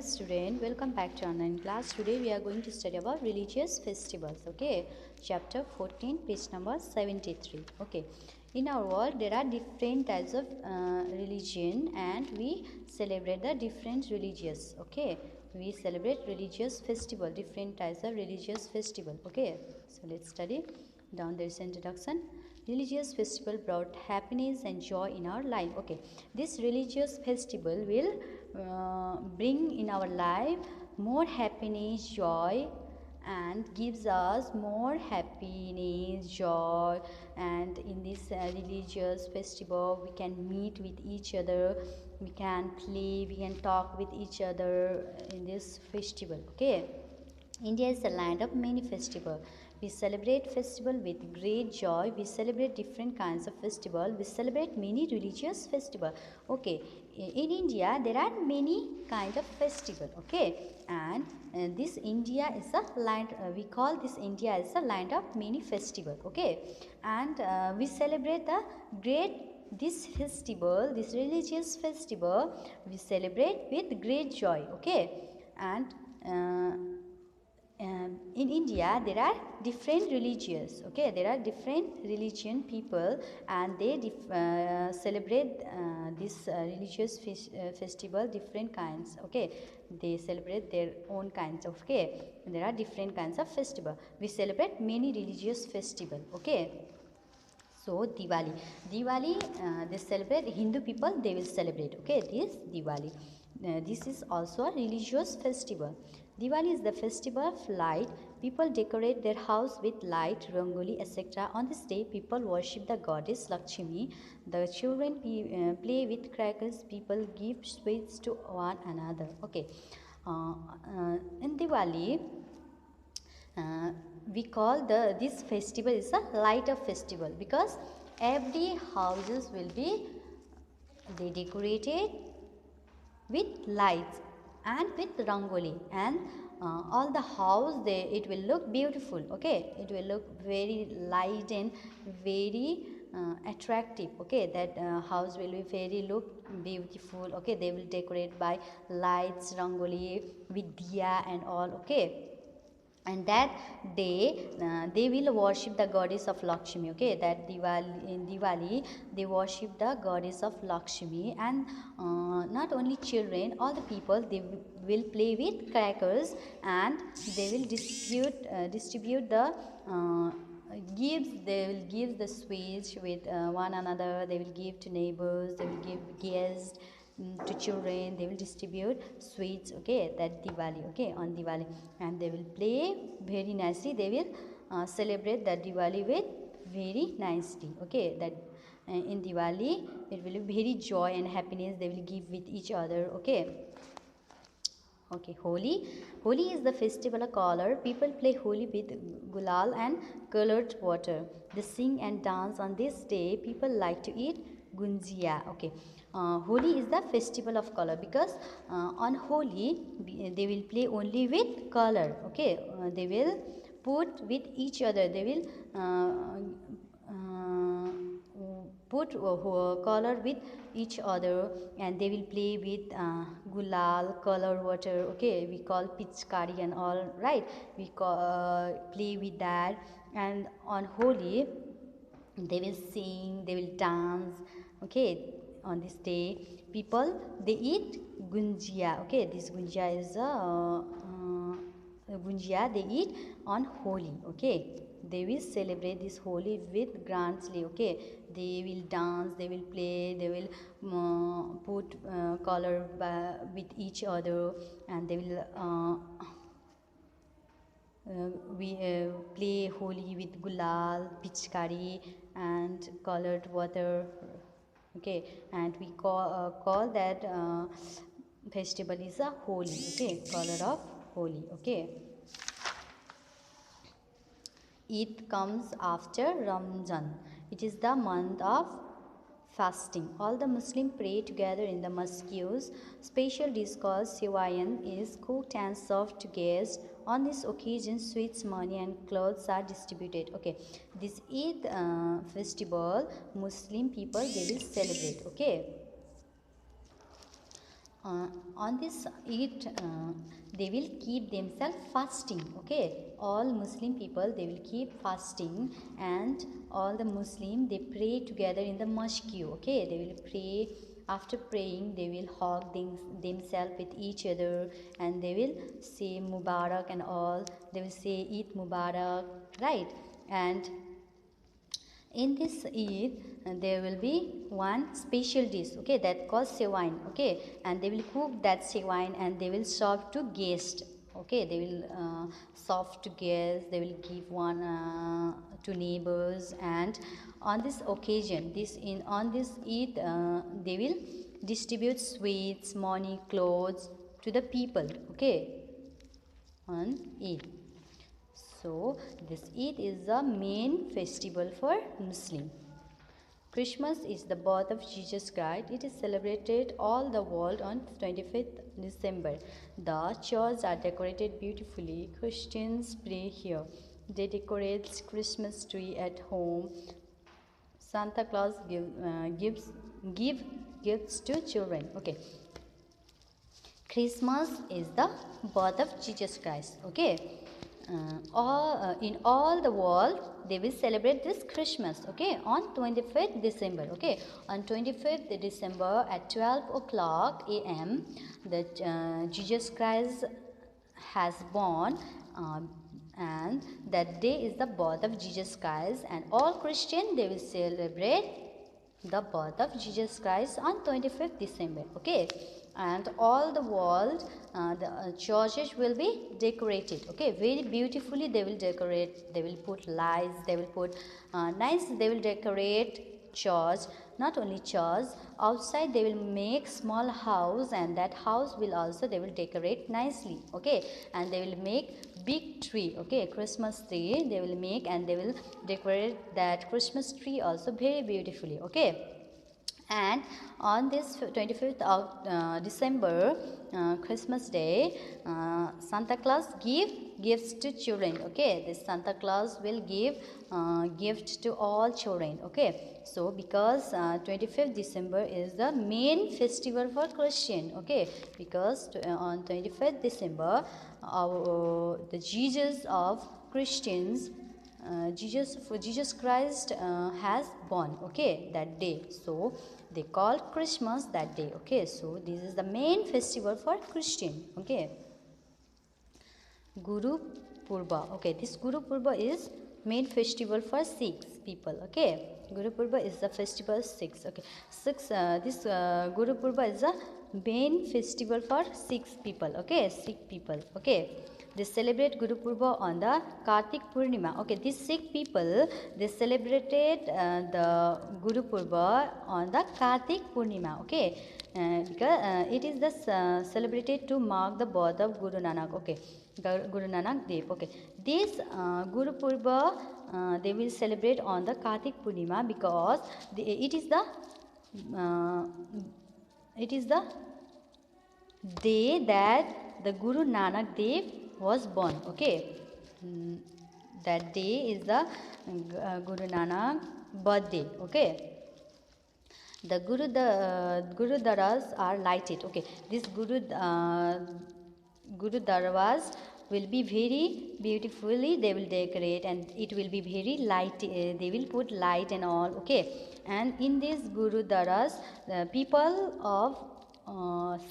dear student, welcome back to online class. Today we are going to study about religious festivals. Okay, chapter 14, page number 73. Okay, in our world there are different types of religion, and we celebrate the different religious. Okay, we celebrate religious festival, different types of religious festival. Okay, so let's study. Down there is introduction. Religious festival brought happiness and joy in our life. Okay, this religious festival will bring in our life more happiness, joy, and gives us more happiness, joy. And in this religious festival we can meet with each other, we can play, we can talk with each other in this festival. Okay, India is the land of many festivals. We celebrate festival with great joy. We celebrate different kinds of festival. We celebrate many religious festival. Okay, in India there are many kind of festival. Okay, and this India is a land. We call this India as a land of many festival. Okay, and we celebrate the great this festival, this religious festival. We celebrate with great joy. Okay, and in India there are different religions. Okay, there are different religion people, and they celebrate this religious festival different kinds. Okay, they celebrate their own kinds of. Okay, there are different kinds of festival. We celebrate many religious festival. Okay, so Diwali, they celebrate. Hindu people, they will celebrate. Okay, this Diwali. This is also a religious festival. Diwali is the festival of light. People decorate their house with light, rangoli, etc. On this day, people worship the goddess Lakshmi. The children play with crackers. People give sweets to one another. Okay, in Diwali, uh, we call this festival is a light of festival, because every houses will be they decorated with lights and with rangoli, and all the house it will look beautiful. Okay, it will look very light and very attractive. Okay, that house will be very look beautiful. Okay, they will decorate by lights, rangoli, with diya and all. Okay, and that day they will worship the goddess of Lakshmi. Okay, that Diwali they worship the goddess of Lakshmi, and not only children, all the people they will play with crackers, and they will distribute the gives. They will give the sweets with one another. They will give to neighbors, they will give guests, to children. They will distribute sweets. Okay, that Diwali. Okay, on Diwali, and they will play very nicely. They will celebrate that Diwali with very nicely. Okay, that in Diwali it will be very joy and happiness they will give with each other. Okay. Okay, Holi. Holi is the festival of color. People play Holi with gulal and colored water. They sing and dance on this day. People like to eat gunjia. Okay, Holi is the festival of color, because on Holi they will play only with color. Okay, they will put with each other. They will put color with each other, and they will play with gulal, color water. Okay, we call pichkari and all, right? We play with that, and on Holi they will sing, they will dance. Okay, on this day people they eat gunjia. Okay, this gunjia is gunjia they eat on Holi. Okay, they will celebrate this Holi with grandly. Okay, they will dance, they will play, they will put color with each other, and they will we play Holi with gulal, pichkari, and colored water. Okay, and we call that festival is a Holi. Okay, color of Holi. Okay, Eid comes after Ramzan. It is the month of fasting. All the Muslims pray together in the mosques. Special dish called Siwayan is cooked and served to guests. On this occasion, sweets, money, and clothes are distributed. Okay, this Eid festival, Muslim people they will celebrate. Okay. On this Eid, they will keep themselves fasting. Okay, all Muslim people, they will keep fasting, and all the Muslim, they pray together in the mosque. Okay, they will pray. After praying, they will hug themselves with each other, and they will say Mubarak and all. They will say Eid Mubarak, right? And in this Eid, there will be one special dish, okay, that called sewain, okay, and they will cook that sewain and they will serve to guests, okay, they will serve to guests, they will give one to neighbors, and on this occasion, on this Eid, they will distribute sweets, money, clothes to the people, okay, on Eid. So this Eid is the main festival for Muslim. Christmas is the birth of Jesus Christ. It is celebrated all the world on 25th December. The churches are decorated beautifully. Christians pray here. They decorate Christmas tree at home. Santa Claus gives gifts to children. Okay. Christmas is the birth of Jesus Christ. Okay. In all the world, they will celebrate this Christmas, okay, on 25th December, okay. On 25th December at 12 o'clock a.m., the Jesus Christ has born, and that day is the birth of Jesus Christ, and all Christian, they will celebrate the birth of Jesus Christ on 25th December, okay. And all the world, the churches will be decorated, okay, very beautifully. They will decorate, they will put lights, they will put they will decorate church. Not only church, outside they will make small house, and that house will also, they will decorate nicely, okay. And they will make big tree, okay, Christmas tree they will make, and they will decorate that Christmas tree also very beautifully, okay. And on this 25th of December, Christmas Day, Santa Claus give gifts to children, okay. This Santa Claus will give gifts to all children, okay. So because 25th December is the main festival for Christian, okay, because on 25th December, the Jesus of Christians, Jesus Christ has born, okay, that day. So they call Christmas that day, okay. So this is the main festival for Christian, okay. Guru Purba, okay. This Guru Purba is main festival for Sikhs people, okay. Guru Purba is the festival Sikhs, okay. This Guru Purba is the main festival for Sikhs people, okay, Sikh people, okay. They celebrate Guru Purba on the Kartik Purnima. Okay, these Sikh people, they celebrated the Guru Purba on the Kartik Purnima. Okay, because it is the celebrated to mark the birth of Guru Nanak. Okay, Guru Nanak Dev. Okay, this Guru Purba they will celebrate on the Kartik Purnima because it is the day that the Guru Nanak Dev was born, okay. That day is the Guru Nanak birthday, okay. The Guru Daras are lighted, okay. This Guru Darwas will be very beautifully, they will decorate, and it will be very light, they will put light and all, okay. And in this Guru Daras, the people of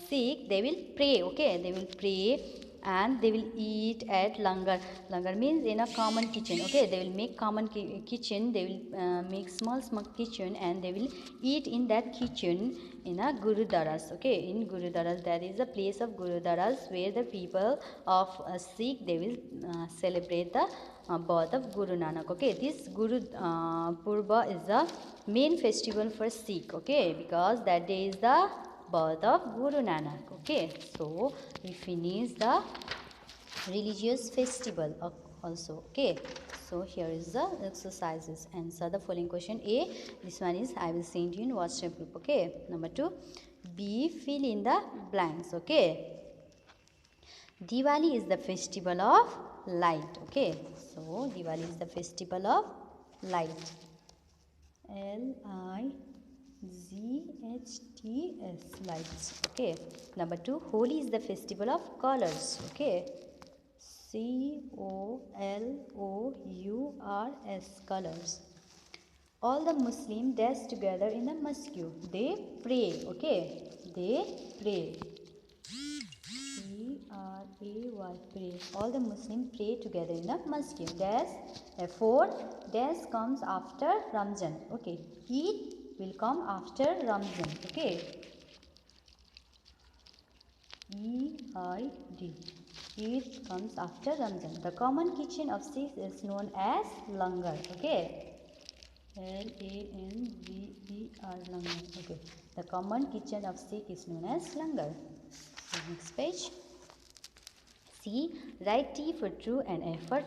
Sikh, they will pray, okay, they will pray, and they will eat at langar. Langar means in a common kitchen, okay. They will make common kitchen, they will make small kitchen, and they will eat in that kitchen in a Gurudaras, okay. In Gurudaras, that is a place of Gurudaras where the people of Sikh, they will celebrate the birth of Guru Nanak, okay. This Guru Purba is the main festival for Sikh, okay, because that day is the birth of Guru Nanak, okay. So we finish the religious festival also, okay. So here is the exercises. Answer the following question. A, this one is I will send you in WhatsApp group, okay. Number 2, B, fill in the blanks, okay. Diwali is the festival of light, okay. So Diwali is the festival of light, L-I-G-H-T. ZHTS, lights. Okay. Number 2, Holi is the festival of colors. Okay. COLOURS, colors. All the Muslims dash together in the mosque. They pray. Okay. They pray. PRAY, pray. All the Muslims pray together in the mosque. Dash. Therefore, dash comes after Ramzan. Okay. Eid will come after Ramzan. Okay. EID. Eid comes after Ramzan. The common kitchen of Sikhs is known as langar. Okay. LANGER, langar. Okay. The common kitchen of Sikh is known as langar. So next page. C. Write T for true and F for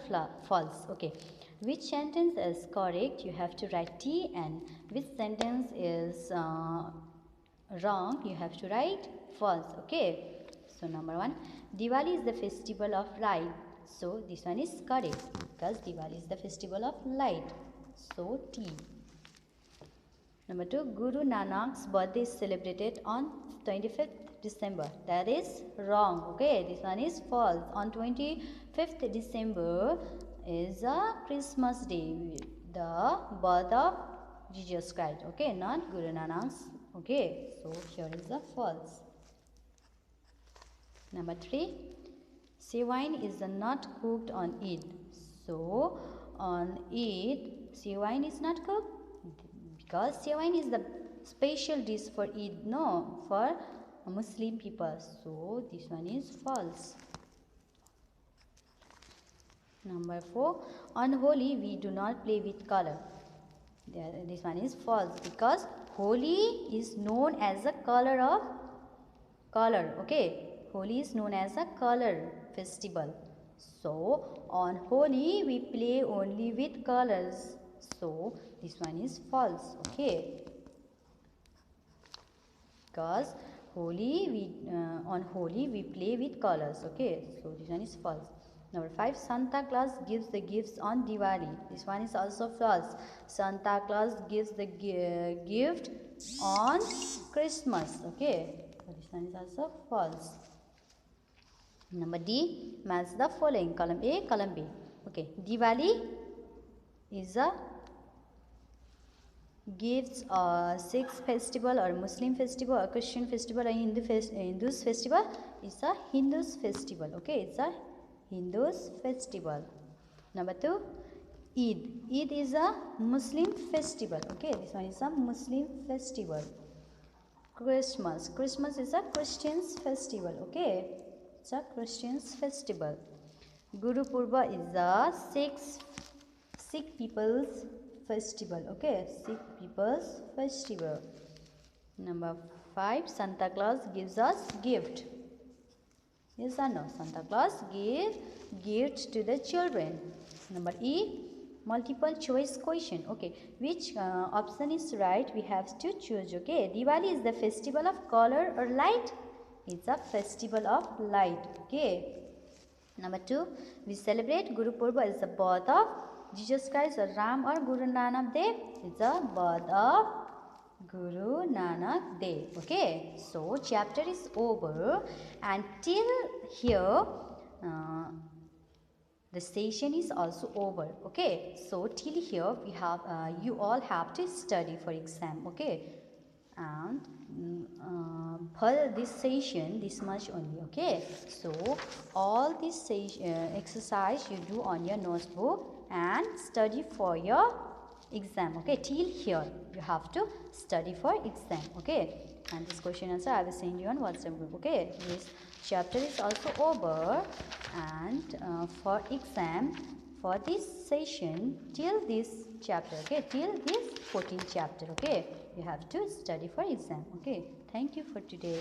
false. Okay. Which sentence is correct? You have to write T, and which sentence is wrong? You have to write false. Okay. So number 1, Diwali is the festival of light. So this one is correct because Diwali is the festival of light. So T. Number 2, Guru Nanak's birthday is celebrated on 25th December. That is wrong. Okay, this one is false. On 25th December is a Christmas day, the birth of Jesus Christ. Okay, not Guru Nanak's. Okay, so here is a false. Number 3, Sewain is not cooked on Eid. So on Eid, Sewain is not cooked because Sewain is the special dish for Eid, no, for Muslim people. So this one is false. Number 4, on Holi we do not play with color. This one is false because Holi is known as a color of color. Okay, Holi is known as a color festival. So on Holi we play only with colors. So this one is false. Okay, because on Holi we play with colors. Okay, so this one is false. Number 5, Santa Claus gives the gifts on Diwali. This one is also false. Santa Claus gives the gift on Christmas. Okay, so this one is also false. Number D, match the following. Column A, column B. Okay, Diwali is a gives a Sikh festival or Muslim festival or Christian festival or Hindu's festival. Is a Hindu's festival. Okay, it's a Hindu's festival. Number 2, Eid. Eid is a Muslim festival. Okay, this one is a Muslim festival. Christmas. Christmas is a Christian's festival. Okay, it's a Christian's festival. Guru Purba is a Sikh people's festival. Okay, Sikh people's festival. Number 5, Santa Claus gives us gift. Yes or no? Santa Claus gives gifts to the children. Number E, multiple choice question. Okay, which option is right? We have to choose. Okay, Diwali is the festival of color or light? It's a festival of light. Okay. Number 2, we celebrate Guru Purba is the birth of Jesus Christ or Ram or Guru Nanak Dev. It's the birth of Guru Nanak Dev. Okay, so chapter is over, and till here the session is also over. Okay, so till here we have you all have to study for exam. Okay, and for this session this much only. Okay, so all this exercise you do on your notebook and study for your exam. Okay, till here you have to study for exam. Okay, and this question answer I will send you on WhatsApp group. Okay, this chapter is also over, and for exam, for this session till this chapter, okay, till this 14th chapter, okay, you have to study for exam. Okay, thank you for today.